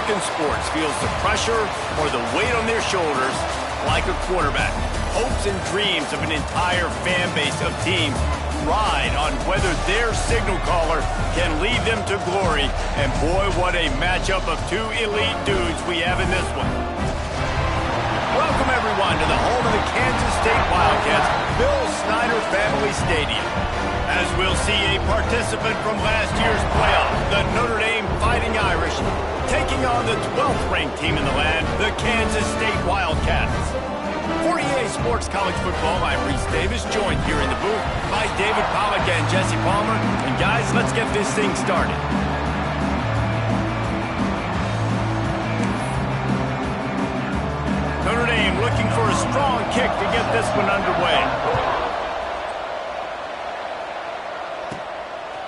American sports feels the pressure or the weight on their shoulders like a quarterback. Hopes and dreams of an entire fan base of teams ride on whether their signal caller can lead them to glory. And boy, what a matchup of two elite dudes we have in this one. Welcome, everyone, to the home of the Kansas State Wildcats, Bill Snyder Family Stadium. As we'll see a participant from last year's playoff, the Notre Dame Fighting Irish, taking on the 12th-ranked team in the land, the Kansas State Wildcats. For EA Sports College Football, I'm Reese Davis, joined here in the booth by David Pollack and Jesse Palmer. And guys, let's get this thing started. Notre Dame looking for a strong kick to get this one underway.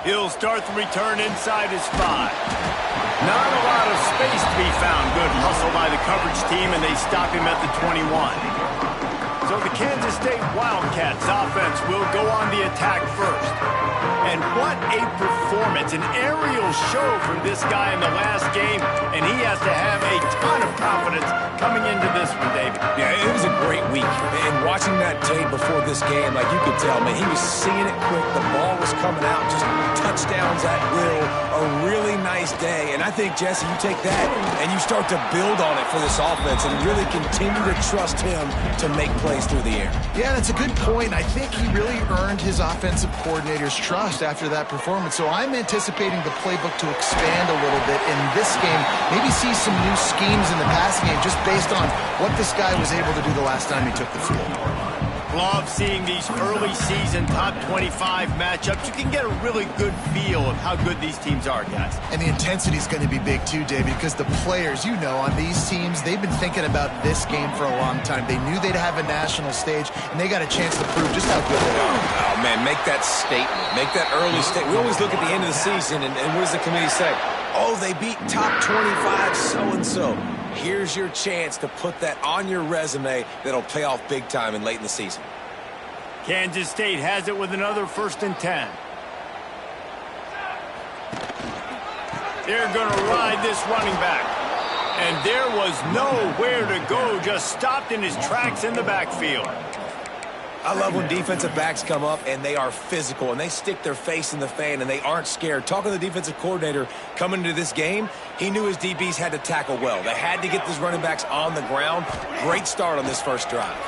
He'll start the return inside his 5. Not a lot of space to be found. Good hustle by the coverage team, and they stop him at the 21. So the Kansas State Wildcats offense will go on the attack first. And what a performance, an aerial show from this guy in the last game, and he has to have a ton of confidence coming into this one, David. Yeah, it was a great week. And watching that tape before this game, like you could tell, man, he was seeing it quick. The ball was coming out, just touchdowns at will. A really nice day. And I think, Jesse, you take that and you start to build on it for this offense and really continue to trust him to make plays through the air. Yeah, that's a good point. I think he really earned his offensive coordinator's trust after that performance. So I'm anticipating the playbook to expand a little bit in this game. Maybe see some new schemes in the passing game just based on what this guy was able to do the last time he took the field. Love seeing these early season top 25 matchups. You can get a really good feel of how good these teams are, guys. And the intensity is going to be big too, David, because the players, you know, on these teams, they've been thinking about this game for a long time. They knew they'd have a national stage, and they got a chance to prove just how good they are. Oh, man, make that statement. Make that early statement. We always look at the end of the season, and what does the committee say? Oh, they beat top 25 so-and-so. Here's your chance to put that on your resume that'll pay off big time and late in the season. Kansas State has it with another 1st and 10. They're going to ride this running back. And there was nowhere to go, just stopped in his tracks in the backfield. I love when defensive backs come up and they are physical and they stick their face in the fan and they aren't scared. Talking to the defensive coordinator coming into this game, he knew his DBs had to tackle well. They had to get these running backs on the ground. Great start on this first drive.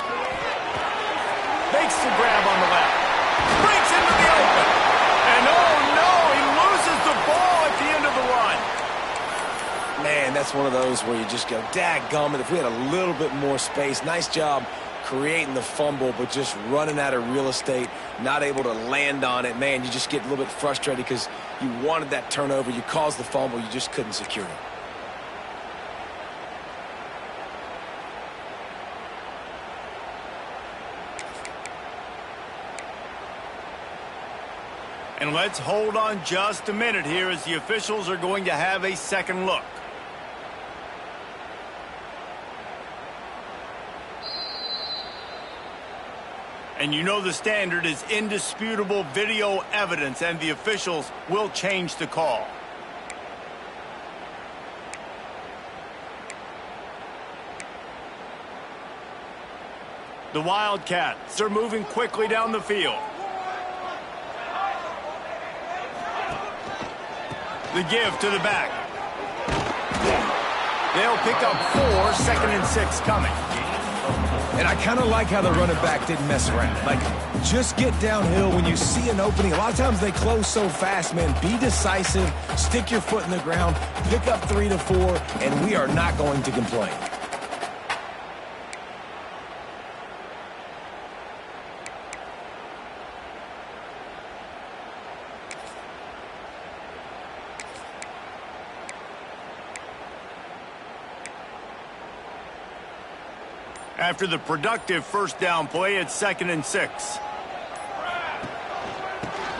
Makes the grab on the left. Breaks into the open. And oh no, he loses the ball at the end of the run. Man, that's one of those where you just go, dadgummit, if we had a little bit more space. Nice job creating the fumble, but just running out of real estate, not able to land on it. Man, you just get a little bit frustrated because you wanted that turnover. You caused the fumble. You just couldn't secure it. And let's hold on just a minute here as the officials are going to have a second look. And you know the standard is indisputable video evidence, and the officials will change the call. The Wildcats are moving quickly down the field. The give to the back. They'll pick up 4, 2nd and 6 coming. And I kind of like how the running back didn't mess around. Like, just get downhill when you see an opening. A lot of times they close so fast, man. Be decisive, stick your foot in the ground, pick up 3 to 4, and we are not going to complain. After the productive first down play, it's 2nd and 6.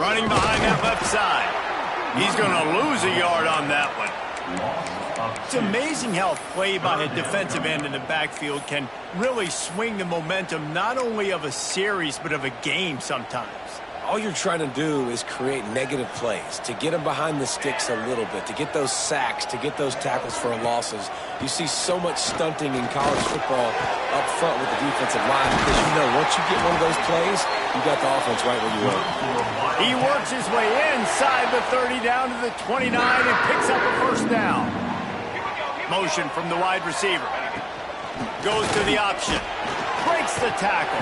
Running behind that left side. He's going to lose a yard on that one. It's amazing how play by a defensive end in the backfield can really swing the momentum not only of a series but of a game sometimes. all you're trying to do is create negative plays, to get them behind the sticks a little bit, to get those sacks, to get those tackles for losses. You see so much stunting in college football up front with the defensive line because you know once you get one of those plays, you got the offense right where you want. He works his way inside the 30 down to the 29 and picks up a first down. Motion from the wide receiver. Goes to the option. Breaks the tackle.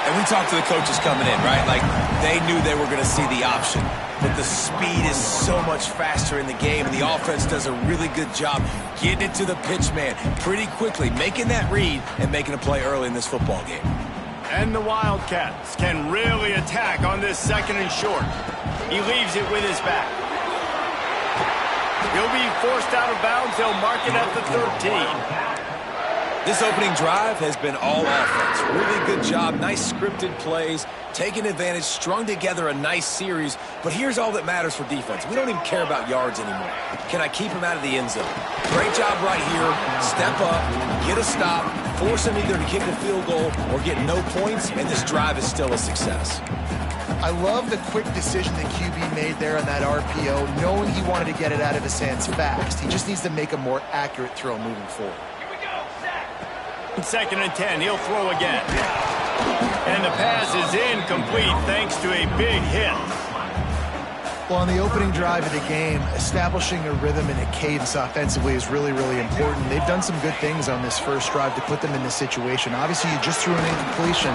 And we talked to the coaches coming in, right? Like, they knew they were going to see the option. But the speed is so much faster in the game, and the offense does a really good job getting it to the pitch man pretty quickly, making that read and making a play early in this football game. And the Wildcats can really attack on this 2nd and short. He leaves it with his back. He'll be forced out of bounds. They'll mark it at the 13. This opening drive has been all offense. Really good job, nice scripted plays, taking advantage, strung together a nice series. But here's all that matters for defense. We don't even care about yards anymore. Can I keep him out of the end zone? Great job right here. Step up, get a stop, force him either to kick a field goal or get no points, and this drive is still a success. I love the quick decision that QB made there on that RPO, knowing he wanted to get it out of his hands fast. He just needs to make a more accurate throw moving forward. 2nd and 10, he'll throw again. And the pass is incomplete thanks to a big hit. Well, on the opening drive of the game, establishing a rhythm and a cadence offensively is really, really important. They've done some good things on this first drive to put them in this situation. Obviously, you just threw an incompletion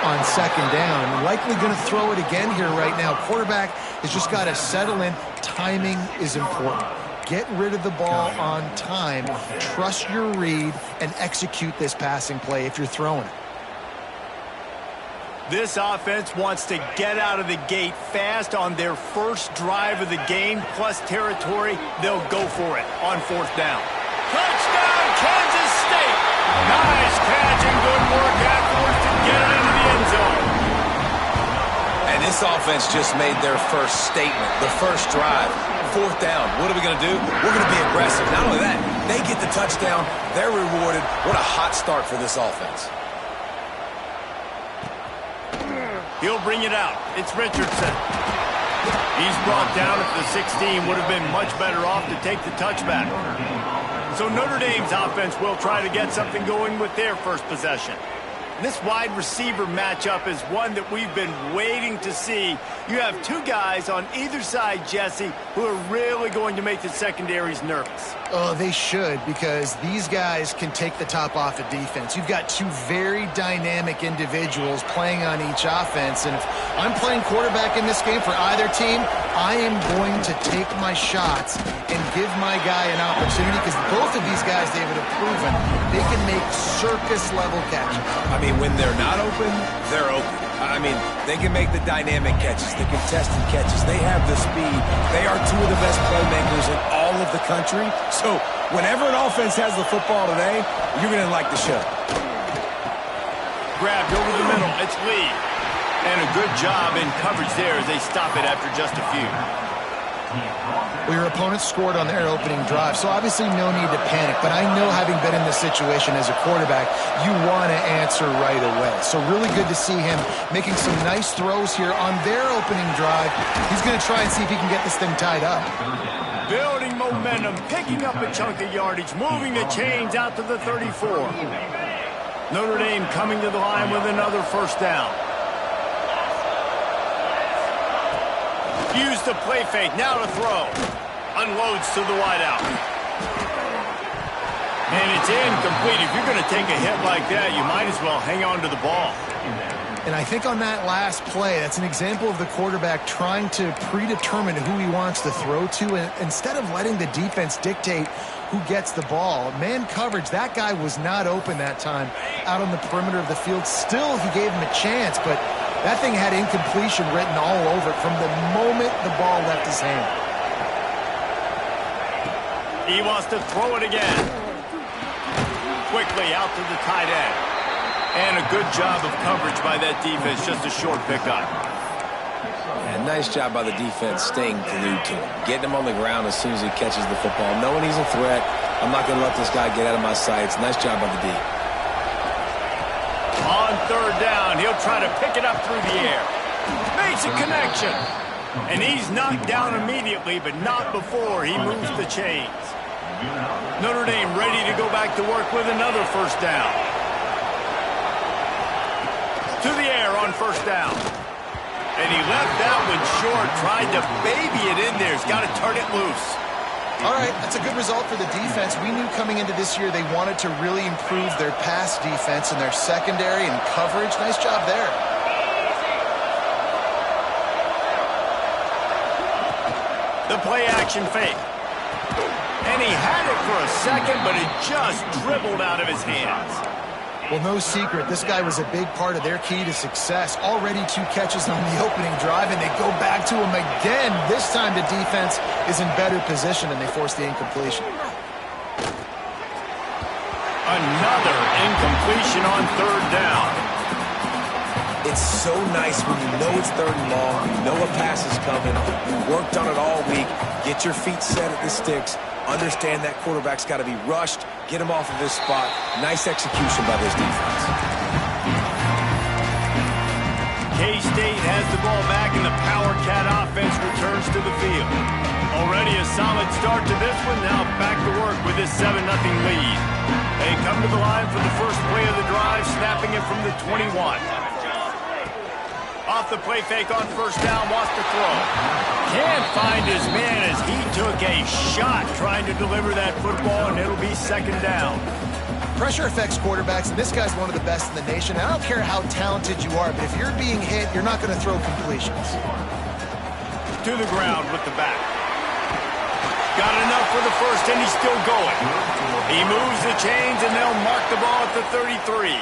on 2nd down. Likely going to throw it again here right now. Quarterback has just got to settle in. Timing is important. Get rid of the ball on time, trust your read, and execute this passing play if you're throwing it. This offense wants to get out of the gate fast on their first drive of the game, plus territory. They'll go for it on 4th down. Touchdown, Kansas State! Nice catch and good work afterwards to get it into the end zone. And this offense just made their first statement, the first drive. 4th down. What are we going to do? We're going to be aggressive. Not only that, they get the touchdown. They're rewarded. What a hot start for this offense. He'll bring it out. It's Richardson. He's brought down at the 16. Would have been much better off to take the touchback. So Notre Dame's offense will try to get something going with their first possession. This wide receiver matchup is one that we've been waiting to see. You have two guys on either side, Jesse, who are really going to make the secondaries nervous. Oh, they should, because these guys can take the top off of defense. You've got two very dynamic individuals playing on each offense, and if I'm playing quarterback in this game for either team, I am going to take my shots and give my guy an opportunity, because both of these guys, David, have proven they can make circus-level catches. I mean, when they're not open, they're open. I mean, they can make the dynamic catches, the contested catches. They have the speed. They are two of the best playmakers in all of the country. So whenever an offense has the football today, you're going to like the show. Grabbed over the middle. It's Lee. And a good job in coverage there as they stop it after just a few. Well, your opponent scored on their opening drive, so obviously no need to panic. But I know, having been in this situation as a quarterback, you want to answer right away. So really good to see him making some nice throws here on their opening drive. He's going to try and see if he can get this thing tied up. Building momentum, picking up a chunk of yardage, moving the chains out to the 34. Notre Dame coming to the line with another first down. Use the play fake, now to throw. Unloads to the wideout. And it's incomplete. If you're going to take a hit like that, you might as well hang on to the ball. And I think on that last play, that's an example of the quarterback trying to predetermine who he wants to throw to, and instead of letting the defense dictate who gets the ball. Man coverage, that guy was not open that time out on the perimeter of the field. Still, he gave him a chance, but that thing had incompletion written all over it from the moment the ball left his hand. He wants to throw it again. Quickly out to the tight end. And a good job of coverage by that defense, just a short pickup. And nice job by the defense staying glued to him. Getting him on the ground as soon as he catches the football. Knowing he's a threat, I'm not going to let this guy get out of my sights. Nice job by the D. On third down, he'll try to pick it up through the air. Makes Decent connection. And he's knocked down immediately, but not before he moves the chains. Notre Dame ready to go back to work with another first down. To the air on first down. And he left that one short, tried to baby it in there. He's got to turn it loose. All right, that's a good result for the defense. We knew coming into this year they wanted to really improve their pass defense and their secondary and coverage. Nice job there. The play action fake. And he had it for a second, but it just dribbled out of his hands. Well, no secret, this guy was a big part of their key to success. Already 2 catches on the opening drive, and they go back to him again. This time the defense is in better position, and they force the incompletion. Another incompletion on third down. It's so nice when you know it's third and long, you know a pass is coming, you worked on it all week, get your feet set at the sticks, understand that quarterback's got to be rushed, get him off of his spot. Nice execution by this defense. K-State has the ball back, and the Power Cat offense returns to the field. Already a solid start to this one, now back to work with this 7-0 lead. They come to the line for the first play of the drive, snapping it from the 21. Off the play fake on first down, wants to throw. Can't find his man as he took a shot trying to deliver that football, and it'll be second down. Pressure affects quarterbacks, and this guy's one of the best in the nation. I don't care how talented you are, but if you're being hit, you're not going to throw completions. To the ground with the back. Got enough for the first, and he's still going. He moves the chains, and they'll mark the ball at the 33.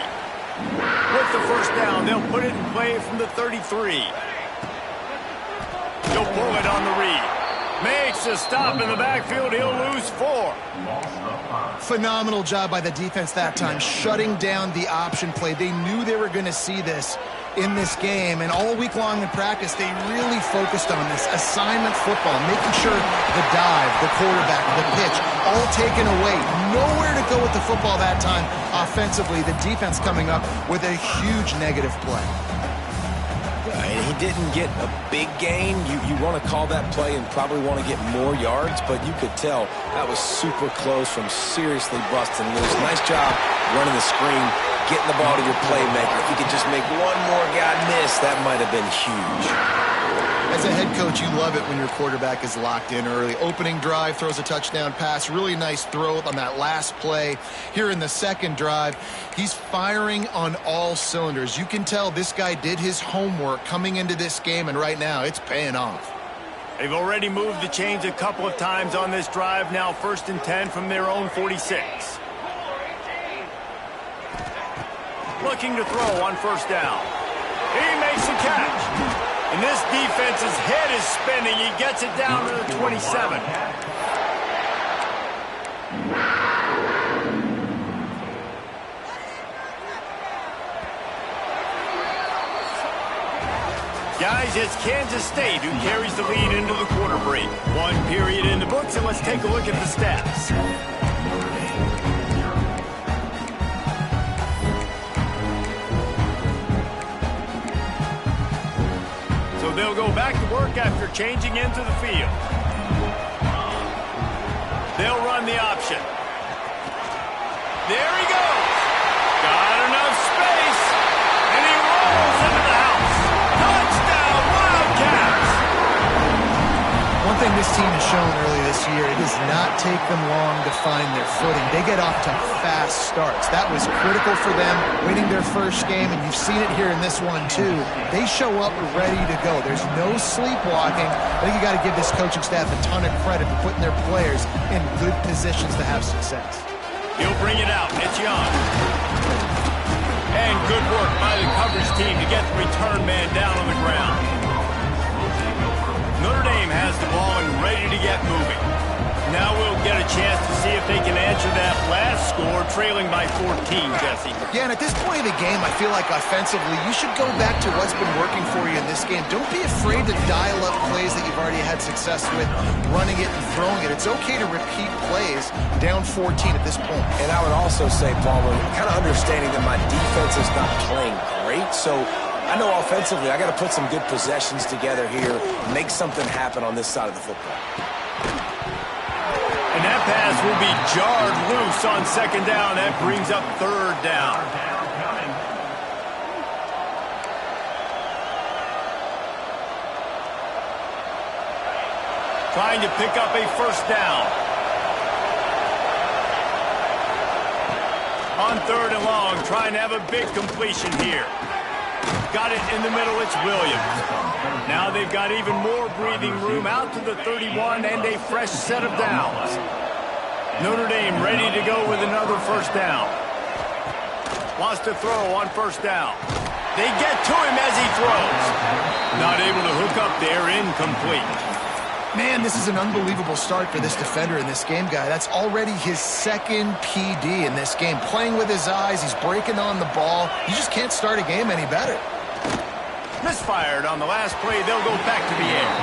With the first down, they'll put it in play from the 33. He'll pull it on the read. Makes a stop in the backfield. He'll lose 4. Phenomenal job by the defense that time, shutting down the option play. They knew they were going to see this in this game, and all week long in practice, they really focused on this assignment football, making sure the dive, the quarterback, the pitch, all taken away. Nowhere to go with the football that time offensively. The defense coming up with a huge negative play. And he didn't get a big gain. You want to call that play and probably want to get more yards, but you could tell that was super close from seriously busting loose. Nice job running the screen, getting the ball to your playmaker. If you could just make one more guy miss, that might have been huge. As a head coach, you love it when your quarterback is locked in early. Opening drive, throws a touchdown pass. Really nice throw on that last play. Here in the second drive, he's firing on all cylinders. You can tell this guy did his homework coming into this game, and right now it's paying off. They've already moved the chains a couple of times on this drive. Now 1st and 10 from their own 46. Looking to throw on first down. He makes a catch. And this defense's head is spinning. He gets it down to the 27. Guys, it's Kansas State who carries the lead into the quarter break. 1 period in the books, and let's take a look at the stats. So they'll go back to work after changing into the field. They'll run the option. There he goes. Got enough space, and he rolls into the house. Touchdown, Wildcats! One thing this team has shown early this year, it does not take them long to find their footing. They get off to fast starts. That was critical for them, winning their first game, and you've seen it here in this one too. They show up ready to go. There's no sleepwalking. I think you got to give this coaching staff a ton of credit for putting their players in good positions to have success. He'll bring it out. It's Young. And good work by the coverage team to get the return man down on the ground. Notre Dame has the ball and ready to get moving. Now we'll get a chance to see if they can answer that last score, trailing by 14, Jesse. Yeah, and at this point of the game, I feel like offensively, you should go back to what's been working for you in this game. Don't be afraid to dial up plays that you've already had success with, running it and throwing it. It's okay to repeat plays down 14 at this point. And I would also say, Palmer, kind of understanding that my defense is not playing great, so I know offensively I got to put some good possessions together here, make something happen on this side of the football. And that pass will be jarred loose on second down. That brings up third down. Trying to pick up a first down. On third and long, trying to have a big completion here. Got it in the middle, it's Williams. Now they've got even more breathing room out to the 31 and a fresh set of downs. Notre Dame ready to go with another first down. Wants to throw on first down. They get to him as he throws. Not able to hook up there, incomplete. Man, this is an unbelievable start for this defender in this game, guy. That's already his second PD in this game. Playing with his eyes, he's breaking on the ball. You just can't start a game any better. Misfired on the last play. They'll go back to the air.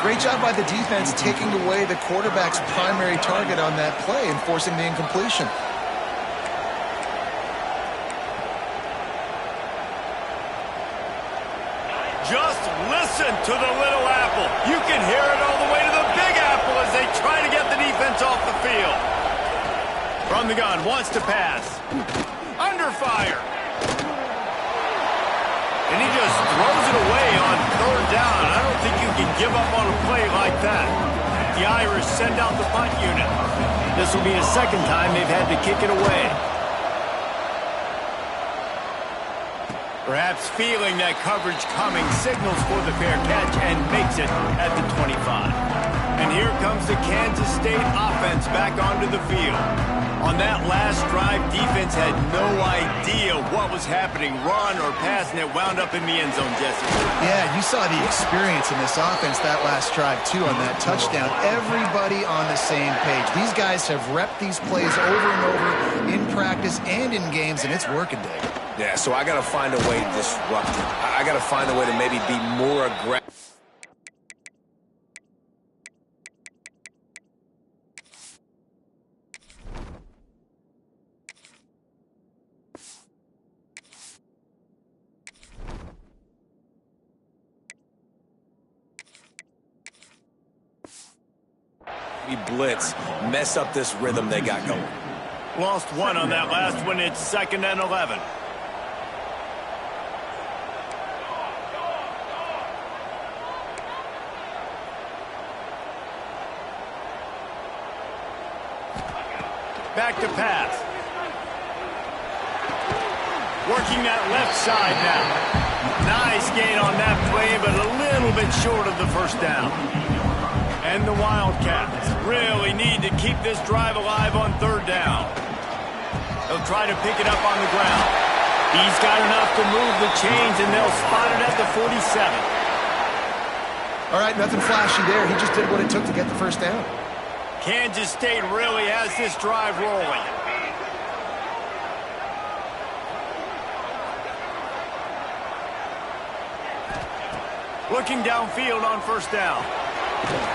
Great job by the defense taking away the quarterback's primary target on that play and forcing the incompletion. Just listen to the little apple. You can hear it all the way to the big apple as they try to get the defense off the field. From the gun, wants to pass. Under fire. And he just throws it away on third down. I don't think you can give up on a play like that. The Irish send out the punt unit. This will be the second time they've had to kick it away. Perhaps feeling that coverage coming, signals for the fair catch and makes it at the 25. And here comes the Kansas State offense back onto the field. On that last drive, defense had no idea what was happening, run or pass, and it wound up in the end zone, Jesse. Yeah, you saw the experience in this offense that last drive, too, on that touchdown. Everybody on the same page. These guys have repped these plays over and over in practice and in games, and it's working, Dave. Yeah, so I got to find a way to disrupt it. I got to find a way to maybe be more aggressive. We blitz, mess up this rhythm they got going. Lost one on that last one. It's 2nd and 11. Back to pass. Working that left side now. Nice gain on that play, but a little bit short of the first down. And the Wildcats really need to keep this drive alive on third down. They'll try to pick it up on the ground. He's got enough to move the chains, and they'll spot it at the 47. All right, nothing flashy there. He just did what it took to get the first down. Kansas State really has this drive rolling. Looking downfield on first down.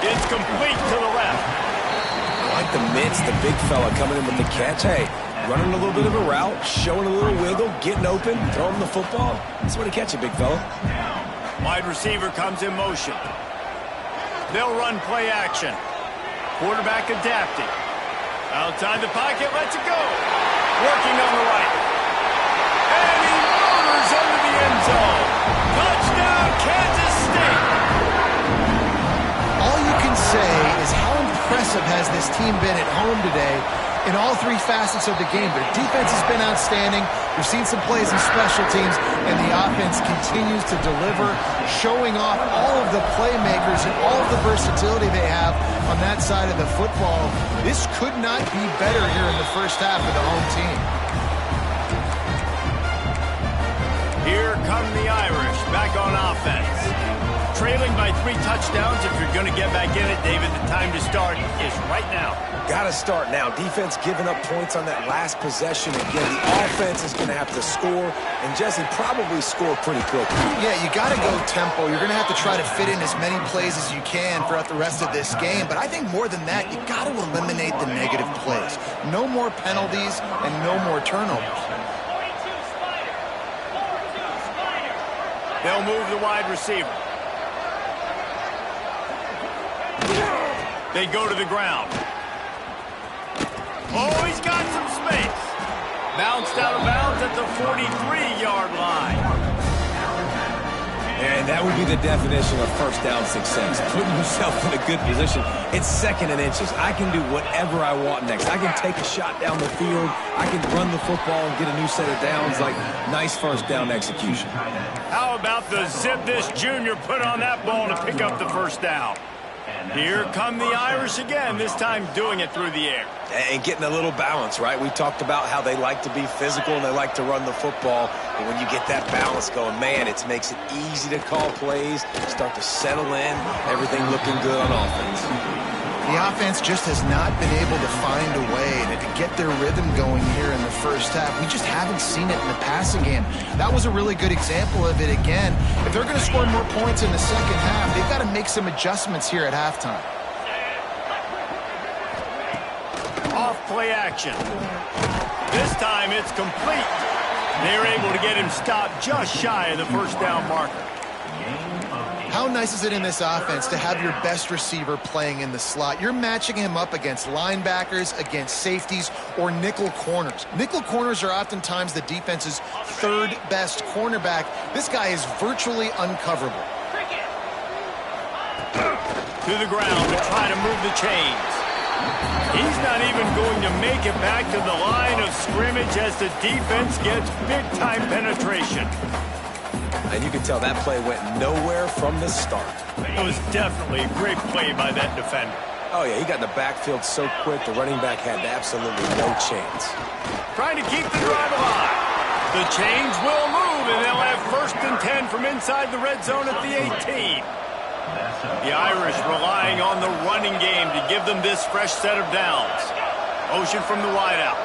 It's complete to the left. I like the mitts, the big fella coming in with the catch. Hey, running a little bit of a route, showing a little wiggle, getting open, throwing the football. That's what he catch it, big fella. Wide receiver comes in motion. They'll run play action. Quarterback adapting. Outside the pocket, lets it go. Working on the right. And he motors into the end zone. Touchdown, Kansas State. All you can say is how impressive has this team been at home today in all three facets of the game. Their defense has been outstanding. We've seen some plays in special teams, and the offense continues to deliver, showing off all of the playmakers and all of the versatility they have on that side of the football. This could not be better here in the first half of the home team. Here come the Irish back on offense. Trailing by 3 touchdowns. If you're going to get back in it, David, the time to start is right now. Got to start now. Defense giving up points on that last possession. Again, the offense is going to have to score, and Jesse probably score pretty quickly. Yeah, you got to go tempo. You're going to have to try to fit in as many plays as you can throughout the rest of this game. But I think more than that, you got to eliminate the negative plays. No more penalties and no more turnovers. They'll move the wide receiver. They go to the ground. Oh, he's got some space. Bounced out of bounds at the 43-yard line. And that would be the definition of first down success. Putting yourself in a good position. It's 2nd and inches. I can do whatever I want next. I can take a shot down the field. I can run the football and get a new set of downs. Like, nice first down execution. How about the zip this junior put on that ball to pick up the first down? Here come the Irish again, this time doing it through the air. And getting a little balance, right? We talked about how they like to be physical and they like to run the football. But when you get that balance going, man, it makes it easy to call plays, start to settle in, everything looking good on offense. The offense just has not been able to find a way to get their rhythm going here in the first half. We just haven't seen it in the passing game. That was a really good example of it again. If they're going to score more points in the second half, they've got to make some adjustments here at halftime. Off play action. This time it's complete. They're able to get him stopped just shy of the first down marker. How nice is it in this offense to have your best receiver playing in the slot? You're matching him up against linebackers, against safeties, or nickel corners. Nickel corners are oftentimes the defense's 3rd best cornerback. This guy is virtually uncoverable. To the ground to try to move the chains. He's not even going to make it back to the line of scrimmage as the defense gets big-time penetration. And you can tell that play went nowhere from the start. It was definitely a great play by that defender. Oh, yeah, he got in the backfield so quick, the running back had absolutely no chance. Trying to keep the drive alive. The chains will move, and they'll have 1st and 10 from inside the red zone at the 18. The Irish relying on the running game to give them this fresh set of downs. Motion from the wideout.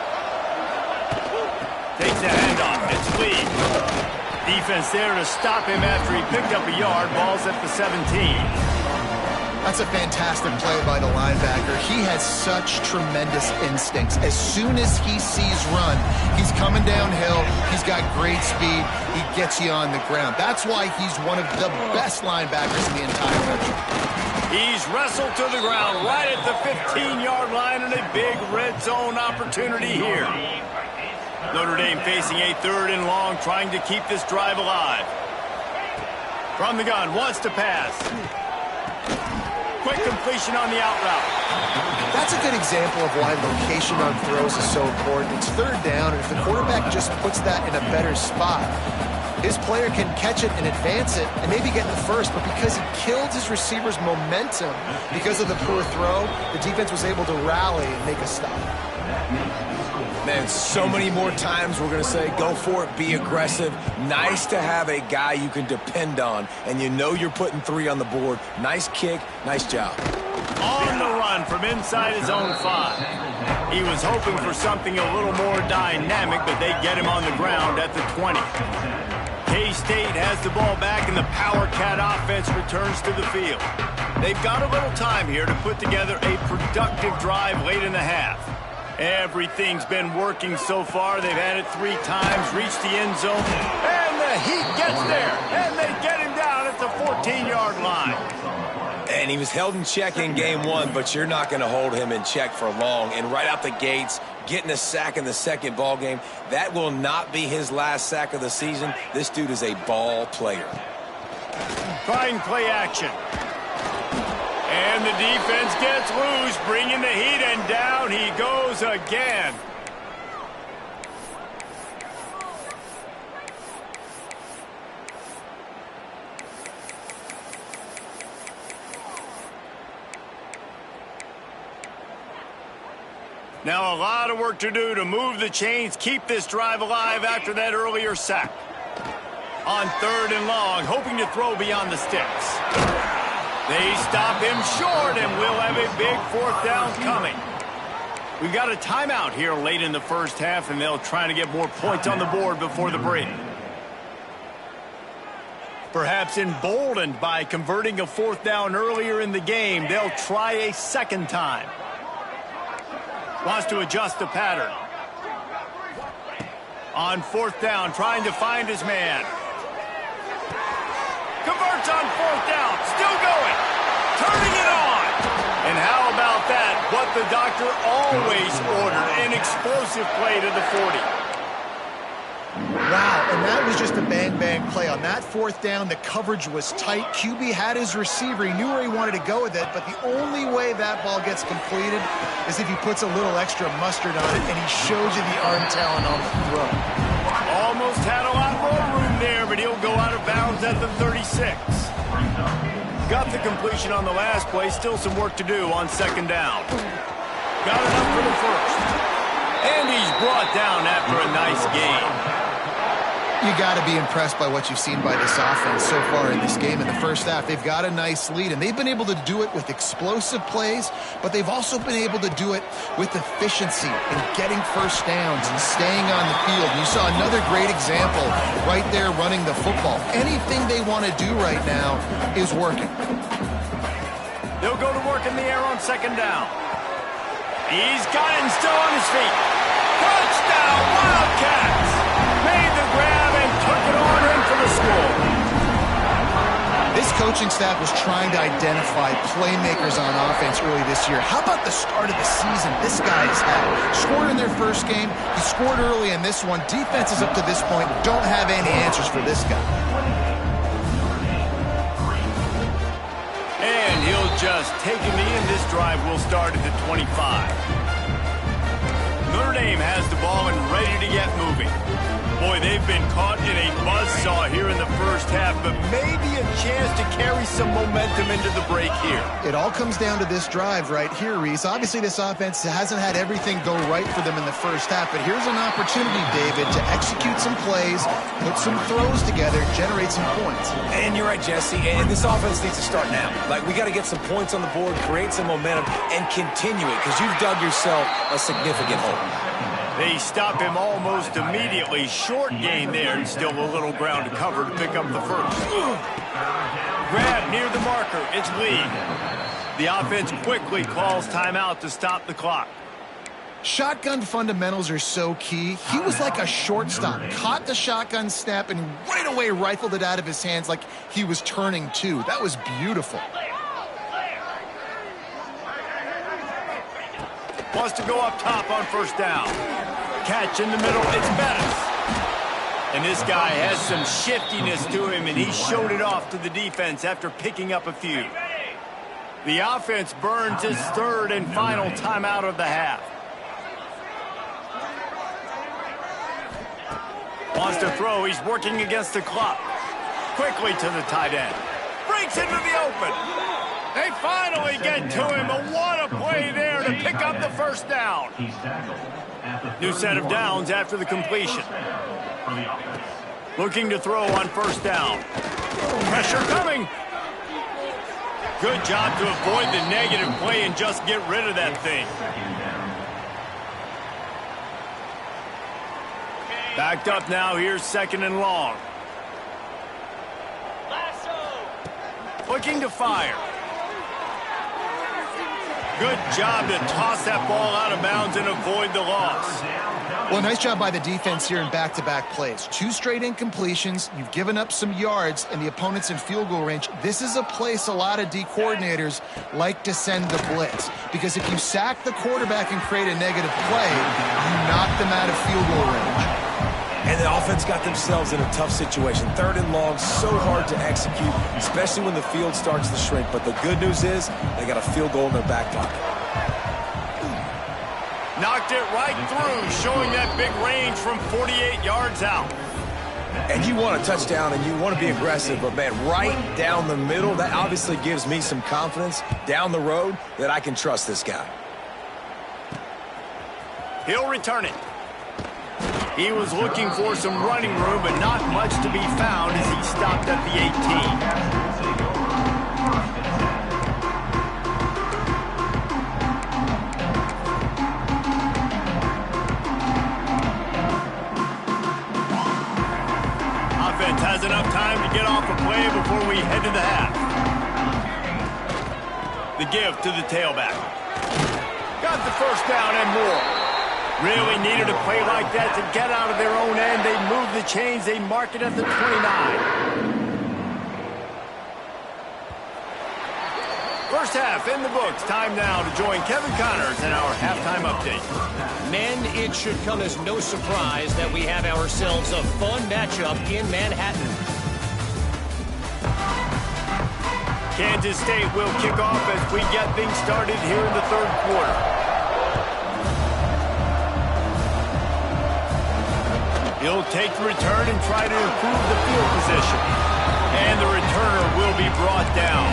Takes the handoff. It's Lee. Defense there to stop him after he picked up a yard. Ball's at the 17. That's a fantastic play by the linebacker. He has such tremendous instincts. As soon as he sees run, he's coming downhill. He's got great speed. He gets you on the ground. That's why he's one of the best linebackers in the entire country. He's wrestled to the ground right at the 15-yard line, and a big red zone opportunity here. Notre Dame facing a 3rd and long, trying to keep this drive alive. From the gun, wants to pass. Quick completion on the out route. That's a good example of why location on throws is so important. It's 3rd down, and if the quarterback just puts that in a better spot, his player can catch it and advance it and maybe get the first, but because he killed his receiver's momentum because of the poor throw, the defense was able to rally and make a stop. Man, so many more times we're going to say, go for it, be aggressive. Nice to have a guy you can depend on, and you know you're putting 3 on the board. Nice kick, nice job. On the run from inside his own 5. He was hoping for something a little more dynamic, but they get him on the ground at the 20. K-State has the ball back, and the Power Cat offense returns to the field. They've got a little time here to put together a productive drive late in the half. Everything's been working so far. They've had it 3 times, reached the end zone, and the Heat gets there, and they get him down at the 14-yard line. And he was held in check in game 1, but you're not going to hold him in check for long. And right out the gates, getting a sack in the second ball game, that will not be his last sack of the season. This dude is a ball player. Trying play action. And the defense gets loose, bringing the heat, and down he goes again. Now a lot of work to do to move the chains, keep this drive alive after that earlier sack. On 3rd and long, hoping to throw beyond the sticks. They stop him short, and we'll have a big 4th down coming. We've got a timeout here late in the first half, and they'll try to get more points on the board before the break. Perhaps emboldened by converting a 4th down earlier in the game, they'll try a second time. Wants to adjust the pattern. On 4th down, trying to find his man. Converts on fourth down. Still going. Turning it on. And how about that? What the doctor always ordered. An explosive play to the 40. Wow, and that was just a bang-bang play. On that fourth down, the coverage was tight. QB had his receiver. He knew where he wanted to go with it, but the only way that ball gets completed is if he puts a little extra mustard on it, and he shows you the arm talent on the throw. Almost had a lot more room there, but he'll go out of bounds at the 36. Got the completion on the last play. Still some work to do on second down. Got enough for the first. And he's brought down after a nice game. You got to be impressed by what you've seen by this offense so far in this game. In the first half, they've got a nice lead, and they've been able to do it with explosive plays, but they've also been able to do it with efficiency and getting first downs and staying on the field. And you saw another great example right there running the football. Anything they want to do right now is working. They'll go to work in the air on second down. He's got it and still on his feet. Touchdown, Wildcats! Made the grab and took it on in for the score. This coaching staff was trying to identify playmakers on offense early this year. How about the start of the season this guy's had? Scored in their first game. He scored early in this one. Defenses up to this point don't have any answers for this guy. And he'll just take a knee, and this drive will start at the 25. Notre Dame has the ball and ready to get moving. Boy, they've been caught in a buzzsaw here in the first half, but maybe a chance to carry some momentum into the break here. It all comes down to this drive right here, Reese. Obviously, this offense hasn't had everything go right for them in the first half, but here's an opportunity, David, to execute some plays, put some throws together, generate some points. And you're right, Jesse, and this offense needs to start now. Like, we got to get some points on the board, create some momentum, and continue it, because you've dug yourself a significant hole. They stop him almost immediately. Short gain there, and still a little ground to cover to pick up the first. Grab near the marker. It's Lee. The offense quickly calls timeout to stop the clock. Shotgun fundamentals are so key. He was like a shortstop. Caught the shotgun snap and right away rifled it out of his hands like he was turning two. That was beautiful. Wants to go up top on first down. Catch in the middle, it's Bettis. And this guy has some shiftiness to him, and he showed it off to the defense after picking up a few. The offense burns his third and final timeout of the half. Wants to throw, he's working against the clock. Quickly to the tight end. Breaks into the open. They finally get to him, and what a play there to pick up the first down. New set of downs after the completion. Looking to throw on first down. Pressure coming. Good job to avoid the negative play and just get rid of that thing. Backed up now, here's second and long. Looking to fire. Good job to toss that ball out of bounds and avoid the loss. Well, nice job by the defense here in back-to-back plays. 2 straight incompletions. You've given up some yards, and the opponent's in field goal range. This is a place a lot of D coordinators like to send the blitz, because if you sack the quarterback and create a negative play, you knock them out of field goal range. And the offense got themselves in a tough situation. Third and long, so hard to execute, especially when the field starts to shrink. But the good news is they got a field goal in their back pocket. Knocked it right through, showing that big range from 48 yards out. And you want a touchdown and you want to be aggressive, but, man, right down the middle, that obviously gives me some confidence down the road that I can trust this guy. He'll return it. He was looking for some running room, but not much to be found as he stopped at the 18. Offense has enough time to get off a play before we head to the half. The give to the tailback. Got the first down and more. Really needed a play like that to get out of their own end. They move the chains. They mark it at the 29. First half in the books. Time now to join Kevin Connors in our halftime update. Men, it should come as no surprise that we have ourselves a fun matchup in Manhattan. Kansas State will kick off as we get things started here in the third quarter. He'll take the return and try to improve the field position. And the returner will be brought down.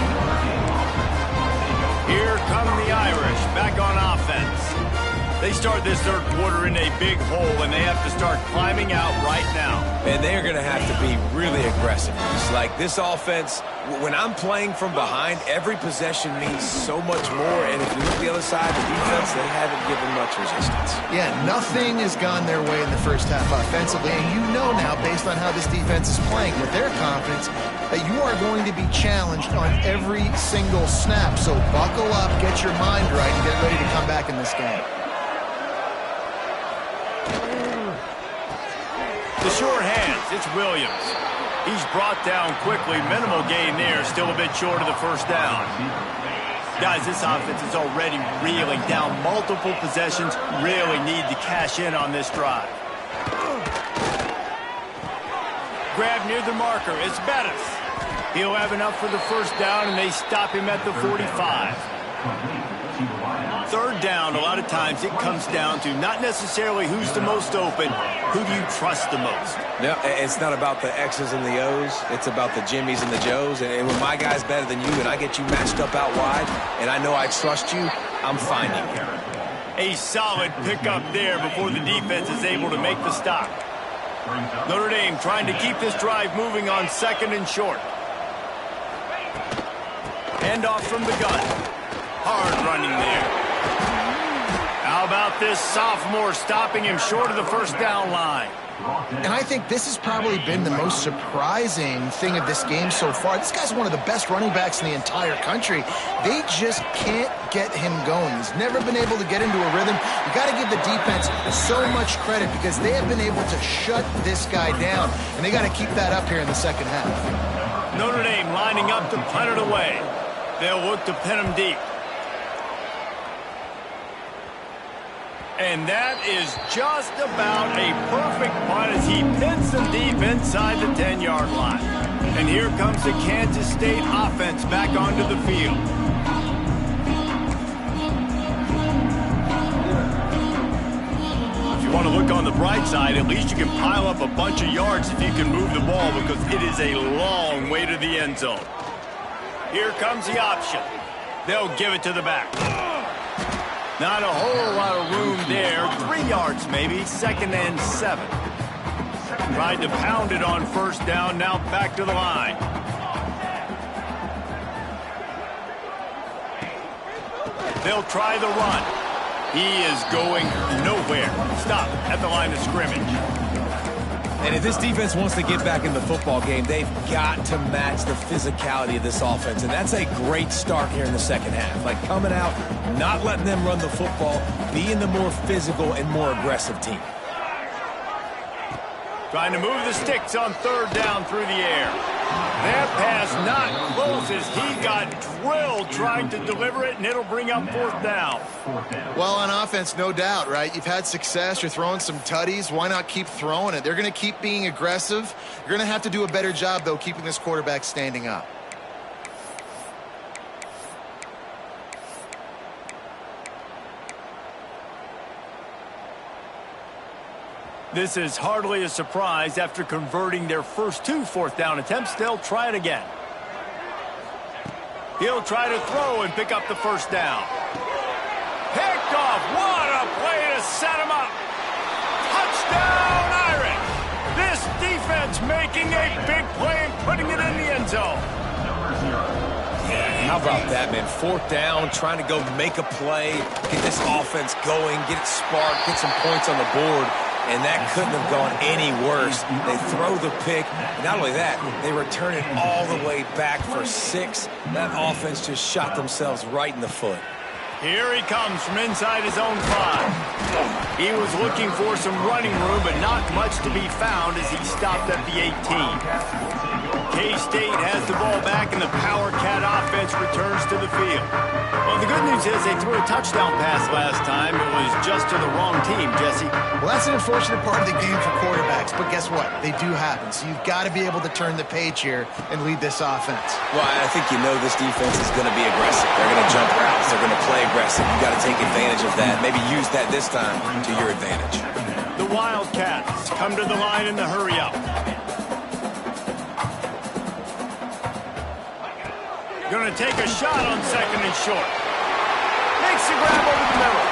Here come the Irish back on offense. They start this third quarter in a big hole, and they have to start climbing out right now. And they're going to have to be really aggressive. It's like this offense, when I'm playing from behind, every possession means so much more. And if you look the other side, the defense, they haven't given much resistance. Yeah, nothing has gone their way in the first half offensively. And you know now, based on how this defense is playing with their confidence, that you are going to be challenged on every single snap. So buckle up, get your mind right, and get ready to come back in this game. The sure hands, it's Williams. He's brought down quickly. Minimal gain there, still a bit short of the first down. Guys, this offense is already reeling down multiple possessions. Really need to cash in on this drive. Grab near the marker. It's Bettis. He'll have enough for the first down, and they stop him at the 45. Third down, a lot of times it comes down to not necessarily who's the most open, who do you trust the most? No, it's not about the X's and the O's. It's about the Jimmies and the Joes. And when my guy's better than you and I get you matched up out wide and I know I trust you, I'm finding you. A solid pickup there before the defense is able to make the stop. Notre Dame trying to keep this drive moving on second and short. Handoff from the gun. Hard running there. How about this sophomore stopping him short of the first down line? And I think this has probably been the most surprising thing of this game so far. This guy's one of the best running backs in the entire country. They just can't get him going. He's never been able to get into a rhythm. You got to give the defense so much credit because they have been able to shut this guy down, and they got to keep that up here in the second half. Notre Dame lining up to punt it away. They'll look to pin him deep. And that is just about a perfect punt as he pins them deep inside the 10-yard line. And here comes the Kansas State offense back onto the field. If you want to look on the bright side, at least you can pile up a bunch of yards if you can move the ball because it is a long way to the end zone. Here comes the option. They'll give it to the back. Not a whole lot of room there. 3 yards maybe, second and 7. Tried to pound it on first down, now back to the line. They'll try the run. He is going nowhere. Stop at the line of scrimmage. And if this defense wants to get back in the football game, they've got to match the physicality of this offense. And that's a great start here in the second half. Like coming out, not letting them run the football, being the more physical and more aggressive team. Trying to move the sticks on third down through the air. That pass not close as he got drilled trying to deliver it, and it'll bring up fourth down. Well, on offense, no doubt, right? You've had success. You're throwing some tutties. Why not keep throwing it? They're going to keep being aggressive. You're going to have to do a better job, though, keeping this quarterback standing up. This is hardly a surprise. After converting their first 2 fourth-down attempts, they'll try it again. He'll try to throw and pick up the first down. Picked off. What a play to set him up. Touchdown, Irish. This defense making a big play and putting it in the end zone. How about that, man? Fourth down, trying to go make a play, get this offense going, get it sparked, get some points on the board. And that couldn't have gone any worse. They throw the pick. Not only that, they return it all the way back for 6. That offense just shot themselves right in the foot. Here he comes from inside his own 5. He was looking for some running room, but not much to be found as he stopped at the 18. K-State has the ball back, and the Power Cat offense returns to the field. Well, the good news is they threw a touchdown pass last time. It was just to the wrong team, Jesse. Well, that's an unfortunate part of the game for quarterbacks, but guess what? They do happen, so you've got to be able to turn the page here and lead this offense. Well, I think you know this defense is going to be aggressive. They're going to jump routes. They're going to play aggressive. You've got to take advantage of that. Maybe use that this time to your advantage. The Wildcats come to the line in the hurry-up. Going to take a shot on second and short. Makes the grab over the middle.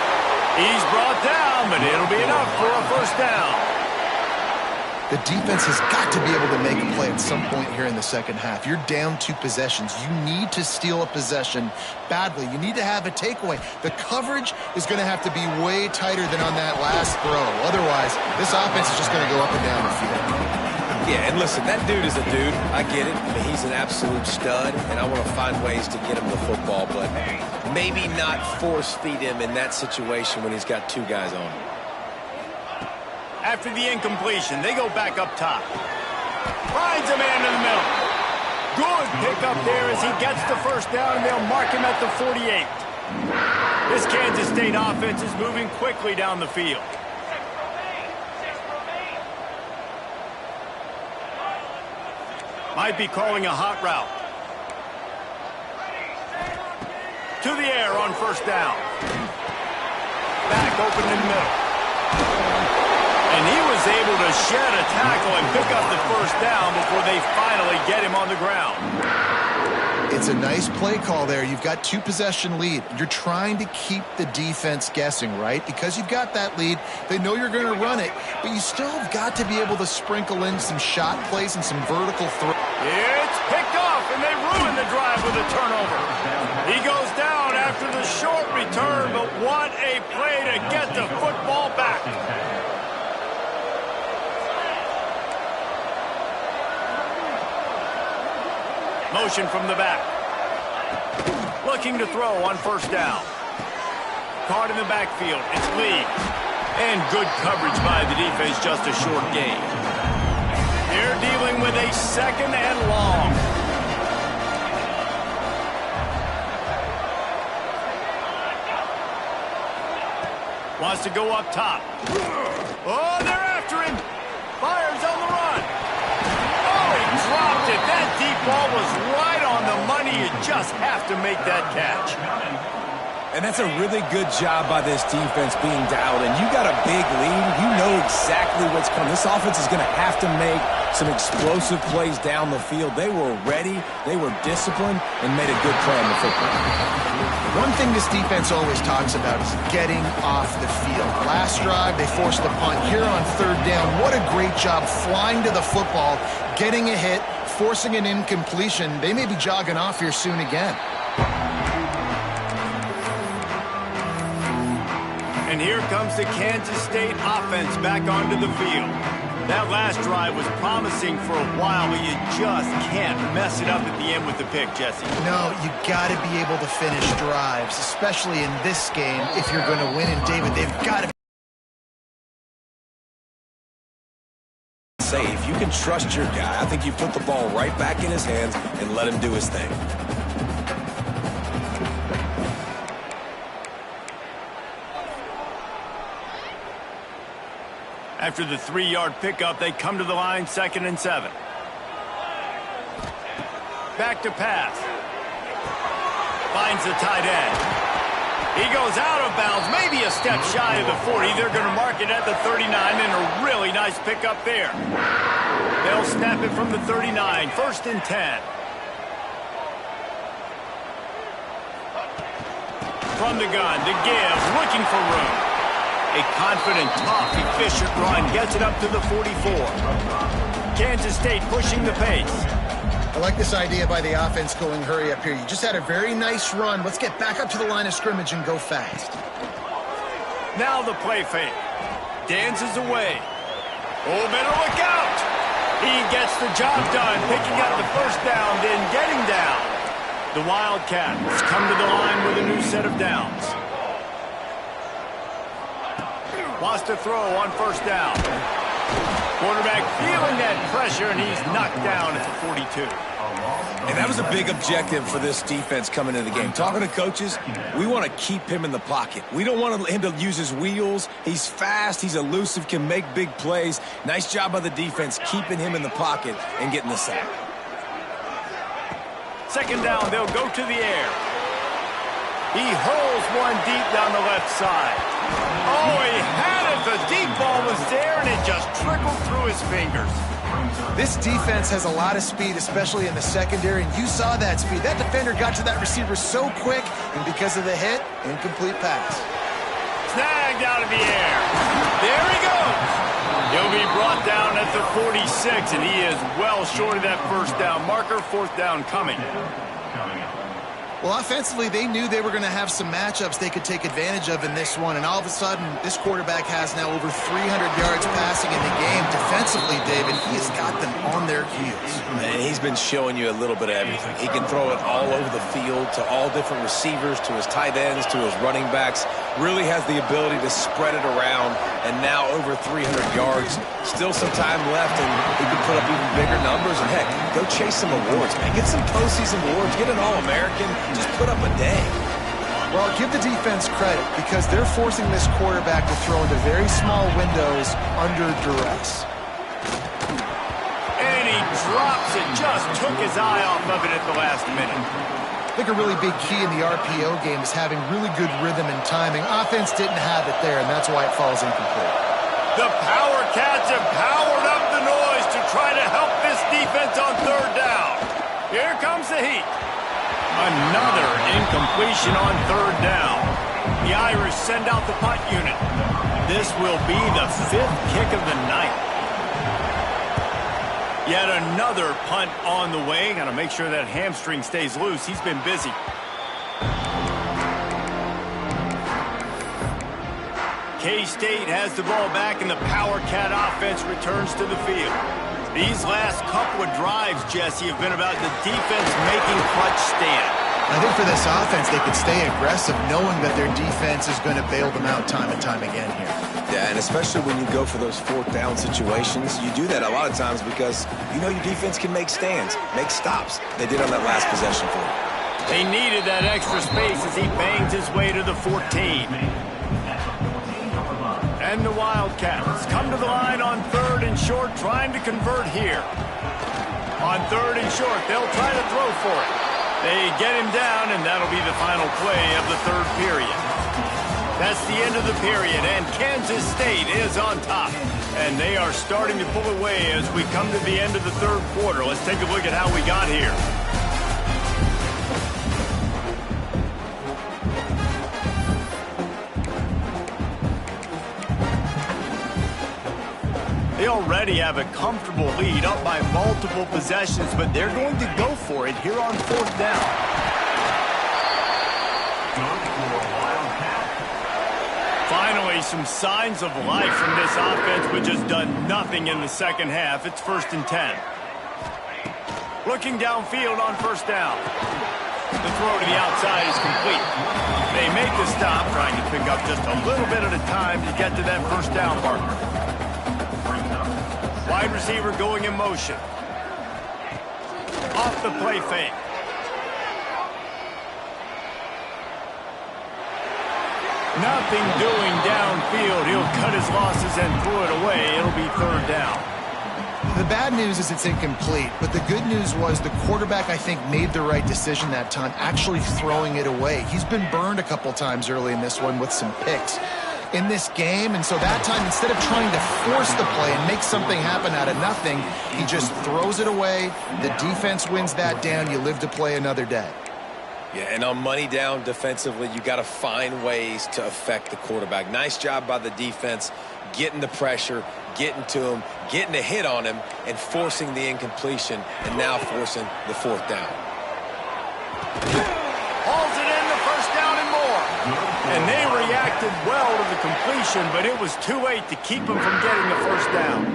He's brought down, but it'll be enough for a first down. The defense has got to be able to make a play at some point here in the second half. You're down 2 possessions. You need to steal a possession badly. You need to have a takeaway. The coverage is going to have to be way tighter than on that last throw. Otherwise, this offense is just going to go up and down the field. Yeah, and listen, that dude is a dude. I get it. I mean, he's an absolute stud, and I want to find ways to get him the football, but maybe not force feed him in that situation when he's got 2 guys on him. After the incompletion, they go back up top. Finds a man in the middle. Good pickup there as he gets the first down, and they'll mark him at the 48. This Kansas State offense is moving quickly down the field. Might be calling a hot route. To the air on first down. Back open in the middle. And he was able to shed a tackle and pick up the first down before they finally get him on the ground. It's a nice play call there. You've got 2 possession lead. You're trying to keep the defense guessing, right? Because you've got that lead. They know you're going to run it, but you still have got to be able to sprinkle in some shot plays and some vertical throws. It's picked off, and they ruin the drive with a turnover. He goes down after the short return, but what a play to get the football back. Motion from the back. Looking to throw on first down. Caught in the backfield. It's Lee. And good coverage by the defense, just a short gain. They're dealing with a second and long. Wants to go up top. Oh, they're after him. Fires on the run. Dropped it. That deep ball was right on the money. You just have to make that catch. And that's a really good job by this defense being dialed in. You got a big lead. You know exactly what's coming. This offense is going to have to make some explosive plays down the field. They were ready, they were disciplined, and made a good play on the football. One thing this defense always talks about is getting off the field. Last drive, they forced the punt. Here on third down, what a great job flying to the football, getting a hit, forcing an incompletion. They may be jogging off here soon again. And here comes the Kansas State offense back onto the field. That last drive was promising for a while, but you just can't mess it up at the end with the pick, Jesse. No, you got to be able to finish drives, especially in this game if you're going to win. And, David, they've got to say, if you can trust your guy, I think you put the ball right back in his hands and let him do his thing. After the 3-yard pickup, they come to the line, 2nd and 7. Back to pass. Finds the tight end. He goes out of bounds, maybe a step shy of the 40. They're going to mark it at the 39, and a really nice pickup there. They'll snap it from the 39, 1st and 10. From the gun, to give, looking for room. A confident, tough, efficient run gets it up to the 44. Kansas State pushing the pace. I like this idea by the offense going hurry up here. You just had a very nice run. Let's get back up to the line of scrimmage and go fast. Now the play fake. Dances away. Oh, better look out. He gets the job done, picking up the first down, then getting down. The Wildcats come to the line with a new set of downs. Wants to throw on first down. Quarterback feeling that pressure, and he's knocked down at the 42. And that was a big objective for this defense coming into the game. Talking to coaches, we want to keep him in the pocket. We don't want him to use his wheels. He's fast, he's elusive, can make big plays. Nice job by the defense keeping him in the pocket and getting the sack. Second down, they'll go to the air. He hurls one deep down the left side. Oh, he had it. The deep ball was there, and it just trickled through his fingers. This defense has a lot of speed, especially in the secondary, and you saw that speed. That defender got to that receiver so quick, and because of the hit, incomplete pass. Snagged out of the air. There he goes. He'll be brought down at the 46, and he is well short of that first down marker. Fourth down coming. Well, offensively, they knew they were going to have some matchups they could take advantage of in this one, and all of a sudden, this quarterback has now over 300 yards passing in the game. Defensively, David, he has got them on their heels. And he's been showing you a little bit of everything. He can throw it all over the field to all different receivers, to his tight ends, to his running backs. Really has the ability to spread it around, and now over 300 yards. Still some time left, and he can put up even bigger numbers. And, heck, go chase some awards, man. Get some postseason awards. Get an All-American. Just put up a day. Well, give the defense credit because they're forcing this quarterback to throw into very small windows under duress. And he drops it. Just took his eye off of it at the last minute. I think a really big key in the RPO game is having really good rhythm and timing. Offense didn't have it there, and that's why it falls incomplete. The Power Cats have powered up the noise to try to help this defense on third down. Here comes the heat. Another incompletion on third down. The Irish send out the punt unit. This will be the 5th kick of the night. Yet another punt on the way. Got to make sure that hamstring stays loose. He's been busy. K-State has the ball back, and the Power Cat offense returns to the field. These last couple of drives, Jesse, have been about the defense making clutch stand. I think for this offense, they could stay aggressive knowing that their defense is going to bail them out time and time again here. Yeah, and especially when you go for those fourth down situations, you do that a lot of times because you know your defense can make stands, make stops. They did on that last possession for him. They needed that extra space as he bangs his way to the 14. And the Wildcats come to the line on third and short, trying to convert here. On third and short, they'll try to throw for it. They get him down, and that'll be the final play of the third period. That's the end of the period, and Kansas State is on top. And they are starting to pull away as we come to the end of the third quarter. Let's take a look at how we got here. They already have a comfortable lead, up by multiple possessions, but they're going to go for it here on fourth down. Finally, some signs of life from this offense, which has done nothing in the second half. It's 1st and 10. Looking downfield on first down. The throw to the outside is complete. They make the stop, trying to pick up just a little bit at a time to get to that first down marker. Wide receiver going in motion. Off the play fake. Nothing doing downfield. He'll cut his losses and throw it away. It'll be third down. The bad news is it's incomplete, but the good news was the quarterback, I think, made the right decision that time, actually throwing it away. He's been burned a couple times early in this one with some picks in this game, and so that time, instead of trying to force the play and make something happen out of nothing, he just throws it away. The defense wins that down. You live to play another day. Yeah, and on money down defensively, you got to find ways to affect the quarterback. Nice job by the defense, getting the pressure, getting to him, getting a hit on him, and forcing the incompletion, and now forcing the fourth down. Hauls it in, the first down and more. And they reacted well to the completion, but it was too late to keep them from getting the first down.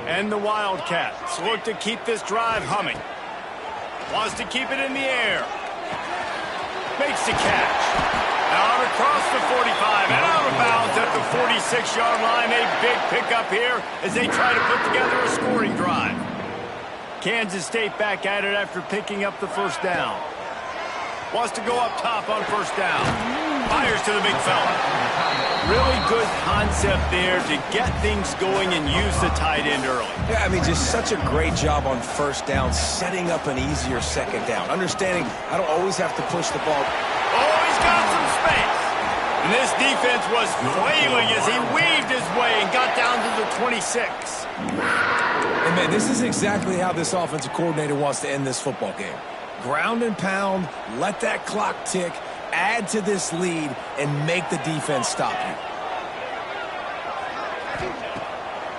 And the Wildcats look to keep this drive humming. Wants to keep it in the air. Makes the catch. Out across the 45 and out of bounds at the 46-yard line. A big pickup here as they try to put together a scoring drive. Kansas State back at it after picking up the first down. Wants to go up top on first down. Fires to the big fella. Really good concept there to get things going and use the tight end early. Yeah, I mean, just such a great job on first down, setting up an easier second down. Understanding I don't always have to push the ball. Oh, he's got some space. And this defense was flailing as he weaved his way and got down to the 26. And, man, this is exactly how this offensive coordinator wants to end this football game. Ground and pound, let that clock tick, add to this lead, and make the defense stop you.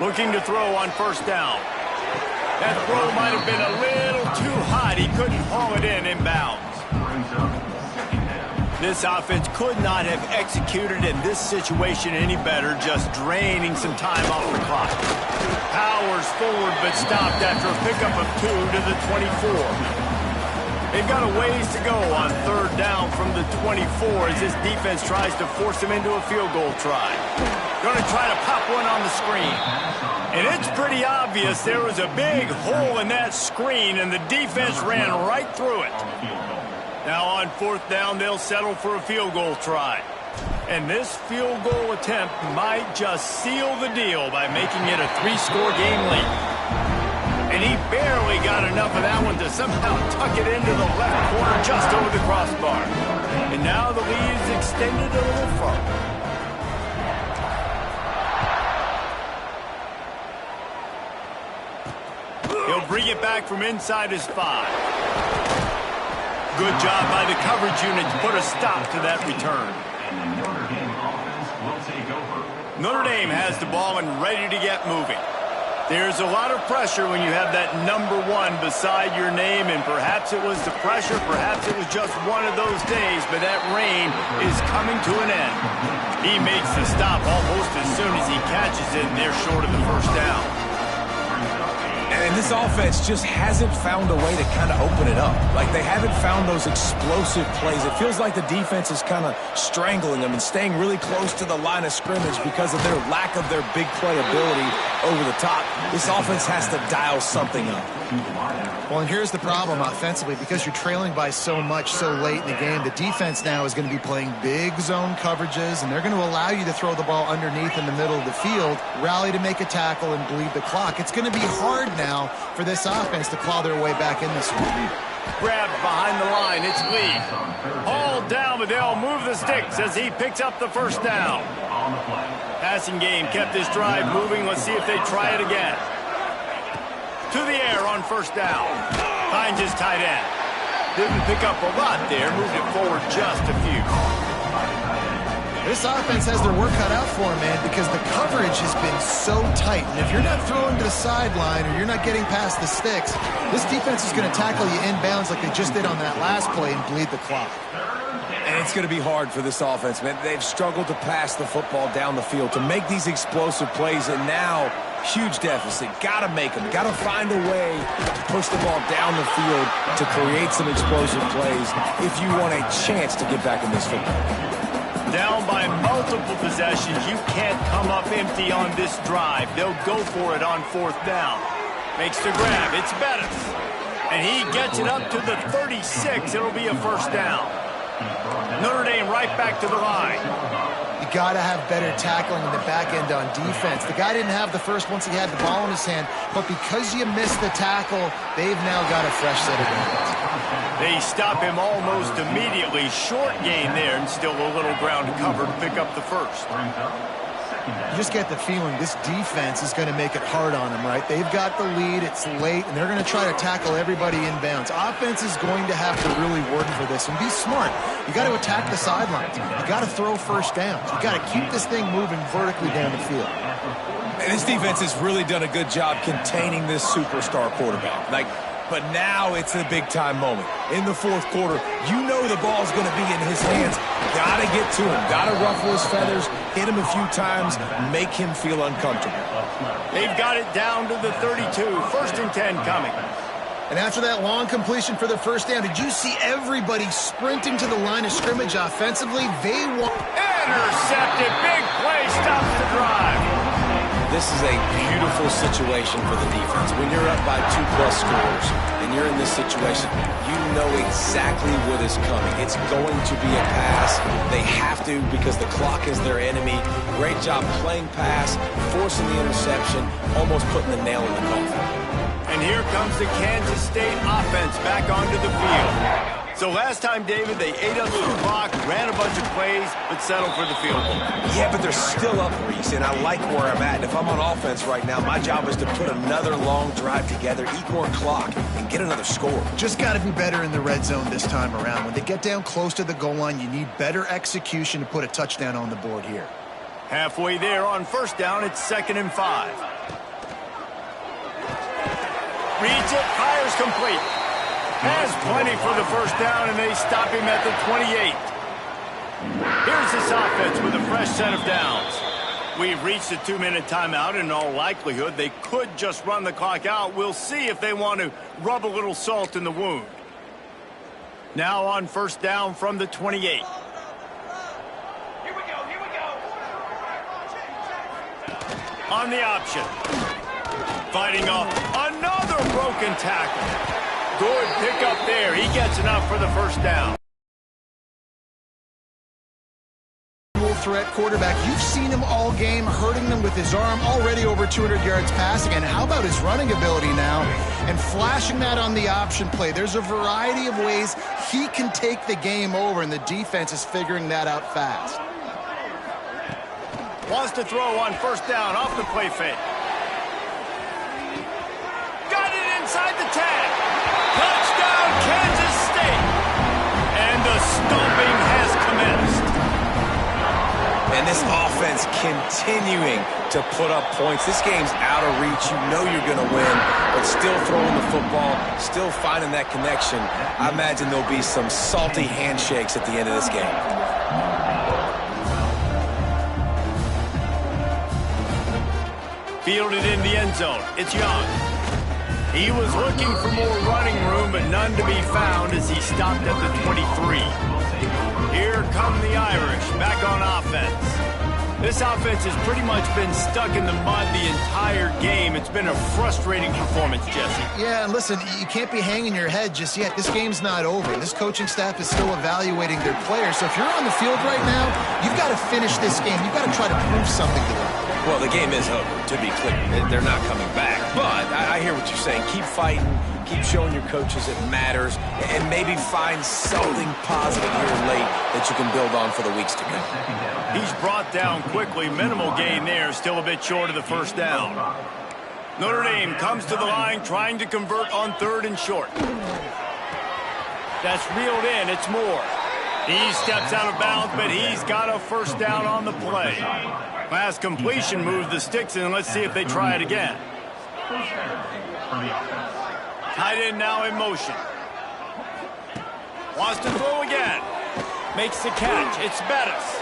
Looking to throw on first down. That throw might have been a little too hot. He couldn't haul it in bounds. This offense could not have executed in this situation any better, just draining some time off the clock. Powers forward but stopped after a pickup of 2 to the 24. They've got a ways to go on third down from the 24 as this defense tries to force them into a field goal try. Going to try to pop one on the screen. And it's pretty obvious there was a big hole in that screen, and the defense ran right through it. Now on fourth down, they'll settle for a field goal try. And this field goal attempt might just seal the deal by making it a 3-score game lead. And he barely got enough of that one to somehow tuck it into the left corner just over the crossbar. And now the lead is extended a little further. He'll bring it back from inside his 5. Good job by the coverage unit to put a stop to that return. Notre Dame has the ball and ready to get moving. There's a lot of pressure when you have that number 1 beside your name, and perhaps it was the pressure, perhaps it was just one of those days, but that rain is coming to an end. He makes the stop almost as soon as he catches it, and they're short of the first down. And this offense just hasn't found a way to kind of open it up. Like, they haven't found those explosive plays. It feels like the defense is kind of strangling them and staying really close to the line of scrimmage because of their lack of their big play ability over the top. This offense has to dial something up. Well, and here's the problem offensively. Because you're trailing by so much so late in the game, the defense now is going to be playing big zone coverages, and they're going to allow you to throw the ball underneath in the middle of the field, rally to make a tackle, and bleed the clock. It's going to be hard now for this offense to claw their way back in this one. Grabbed behind the line, it's Lee. Hauled down, but they'll move the sticks as he picks up the first down. Passing game kept this drive moving. Let's see if they try it again. To the air on first down. Finds his tight end. Didn't pick up a lot there. Moved it forward just a few. This offense has their work cut out for them, man, because the coverage has been so tight. And if you're not throwing to the sideline or you're not getting past the sticks, this defense is going to tackle you inbounds like they just did on that last play and bleed the clock. And it's going to be hard for this offense, man. They've struggled to pass the football down the field, to make these explosive plays, and now huge deficit. Got to make them. Got to find a way to push the ball down the field to create some explosive plays if you want a chance to get back in this football game. Down by multiple possessions, you can't come up empty on this drive. They'll go for it on fourth down. Makes the grab. It's Bettis. And he gets it up to the 36. It'll be a first down. Notre Dame right back to the line. You got to have better tackling in the back end on defense. The guy didn't have the first once he had the ball in his hand, but because you missed the tackle, they've now got a fresh set of downs. They stop him almost immediately. Short gain there, and still a little ground covered to pick up the first. You just get the feeling this defense is going to make it hard on them, right? They've got the lead, it's late, and they're going to try to tackle everybody inbounds. Offense is going to have to really work for this and be smart. You got to attack the sidelines. You got to throw first downs. You got to keep this thing moving vertically down the field. And this defense has really done a good job containing this superstar quarterback. But now it's a big-time moment. In the fourth quarter, you know the ball's going to be in his hands. Got to get to him. Got to ruffle his feathers, hit him a few times, make him feel uncomfortable. They've got it down to the 32. First and 10 coming. And after that long completion for the first down, did you see everybody sprinting to the line of scrimmage offensively? They want... Intercepted. Big play stops the drive. This is a beautiful situation for the defense. When you're up by 2+ scores and you're in this situation, you know exactly what is coming. It's going to be a pass. They have to because the clock is their enemy. Great job playing pass, forcing the interception, almost putting the nail in the coffin. And here comes the Kansas State offense back onto the field. So last time, David, they ate up the clock, ran a bunch of plays, but settled for the field goal. Yeah, but they're still up, Reese, and I like where I'm at. And if I'm on offense right now, my job is to put another long drive together, eat more clock, and get another score. Just got to be better in the red zone this time around. When they get down close to the goal line, you need better execution to put a touchdown on the board here. Halfway there on first down, it's 2nd and 5. Reads it, fires complete. Has plenty for the first down, and they stop him at the 28. Here's this offense with a fresh set of downs. We've reached a 2-minute timeout, and in all likelihood, they could just run the clock out. We'll see if they want to rub a little salt in the wound. Now on first down from the 28. Here we go. On the option. Fighting off another broken tackle. Good pickup there. He gets enough for the first down. Threat quarterback. You've seen him all game, hurting them with his arm, already over 200 yards passing. And how about his running ability now? And flashing that on the option play. There's a variety of ways he can take the game over, and the defense is figuring that out fast. Wants to throw on first down off the play fake. Got it inside the tag. Touchdown, Kansas State. And the stomping has commenced. And this offense continuing to put up points. This game's out of reach. You know you're going to win, but still throwing the football, still finding that connection. I imagine there'll be some salty handshakes at the end of this game. Fielded in the end zone. It's Young. He was looking for more running room, but none to be found as he stopped at the 23. Here come the Irish back on offense. This offense has pretty much been stuck in the mud the entire game. It's been a frustrating performance, Jesse. Yeah, and listen, you can't be hanging your head just yet. This game's not over. This coaching staff is still evaluating their players. So if you're on the field right now, you've got to finish this game. You've got to try to prove something to them. Well, the game is over, to be clear. They're not coming back. But I hear what you're saying. Keep fighting. Keep showing your coaches it matters. And maybe find something positive here late that you can build on for the weeks to come. He's brought down quickly. Minimal gain there. Still a bit short of the first down. Notre Dame comes to the line trying to convert on 3rd and short. That's reeled in. It's Moore. He steps out of bounds, but he's got a first down on the play. Last completion moves the sticks in. Let's see if they try it again. Tight end now in motion. Wants to throw again. Makes the catch. It's Bettis.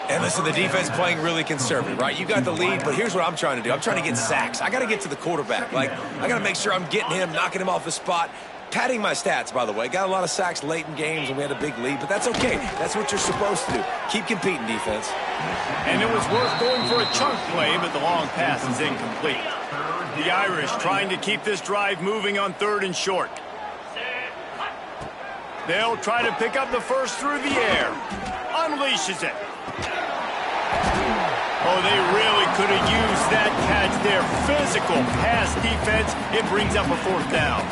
And listen, the defense playing really conservative, right? You got the lead, but here's what I'm trying to do. I'm trying to get sacks. I got to get to the quarterback. I got to make sure I'm getting him, knocking him off the spot. Padding my stats, by the way. Got a lot of sacks late in games when we had a big lead, but that's okay. That's what you're supposed to do. Keep competing, defense. And it was worth going for a chunk play, but the long pass is incomplete. The Irish trying to keep this drive moving on 3rd and short. They'll try to pick up the first through the air. Unleashes it. Oh, they really could have used that catch there. Physical pass defense. It brings up a 4th down.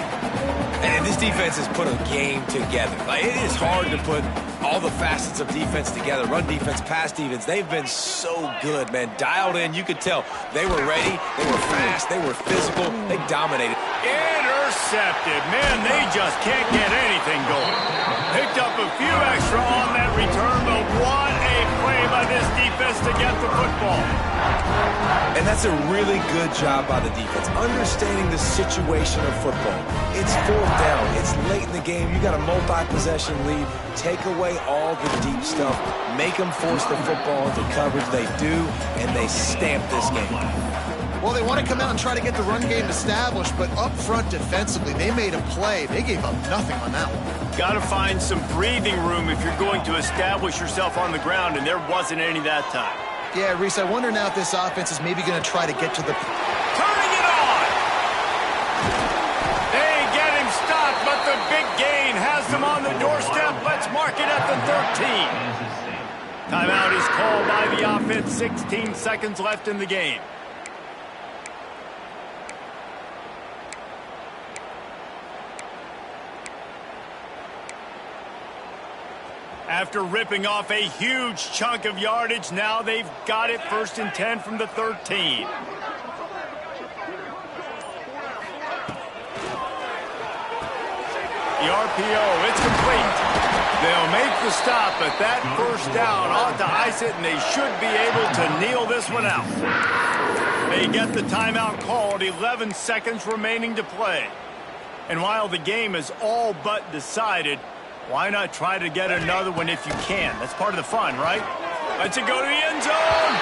And this defense has put a game together. It is hard to put all the facets of defense together. Run defense, pass defense. They've been so good, man. Dialed in. You could tell they were ready. They were fast. They were physical. They dominated. Intercepted. Man, they just can't get anything going. Picked up a few extra on that return, but what a play by this defense to get the football. And that's a really good job by the defense, understanding the situation of football. It's 4th down. It's late in the game. You got a multi-possession lead. Take away all the deep stuff. Make them force the football into coverage. They do, and they stamp this game. Well, they want to come out and try to get the run game established, but up front defensively, they made a play. They gave up nothing on that one. Got to find some breathing room if you're going to establish yourself on the ground, and there wasn't any that time. Yeah, Reese, I wonder now if this offense is maybe going to try to get to the... Turning it on! They get him stopped, but the big gain has them on the doorstep. Let's mark it at the 13. Timeout is called by the offense. 16 seconds left in the game. After ripping off a huge chunk of yardage, now they've got it 1st and 10 from the 13. The RPO, it's complete. They'll make the stop, but that first down ought to ice it, and they should be able to kneel this one out. They get the timeout called, 11 seconds remaining to play. And while the game is all but decided, why not try to get another one if you can? That's part of the fun, right? Lets it go to the end zone.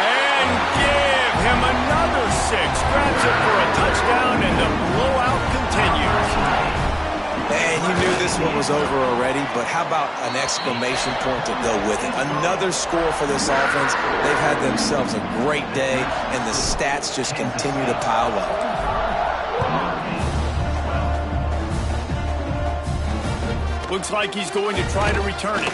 And give him another 6. Grabs it for a touchdown, and the blowout continues. Man, you knew this one was over already, but how about an exclamation point to go with it? Another score for this offense. They've had themselves a great day, and the stats just continue to pile up. Looks like he's going to try to return it.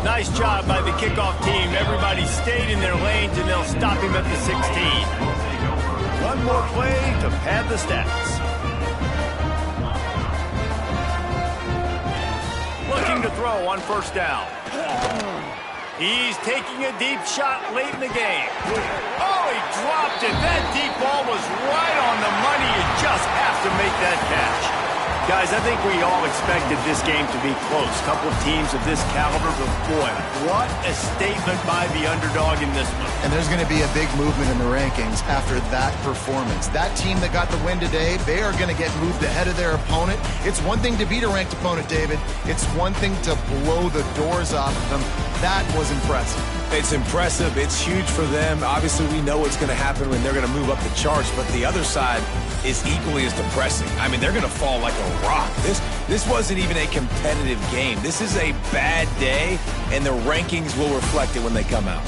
Nice job by the kickoff team. Everybody stayed in their lanes, and they'll stop him at the 16. One more play to pad the stats. Looking to throw on 1st down. He's taking a deep shot late in the game. Oh, he dropped it. That deep ball was right on the money. You just have to make that catch. Guys, I think we all expected this game to be close. Couple of teams of this caliber, but boy, what a statement by the underdog in this one. And there's going to be a big movement in the rankings after that performance. That team that got the win today, they are going to get moved ahead of their opponent. It's one thing to beat a ranked opponent, David. It's one thing to blow the doors off of them. That was impressive. It's impressive. It's huge for them. Obviously, we know what's going to happen when they're going to move up the charts, but the other side is equally as depressing. I mean, they're going to fall like a rock. This wasn't even a competitive game. This is a bad day, and the rankings will reflect it when they come out.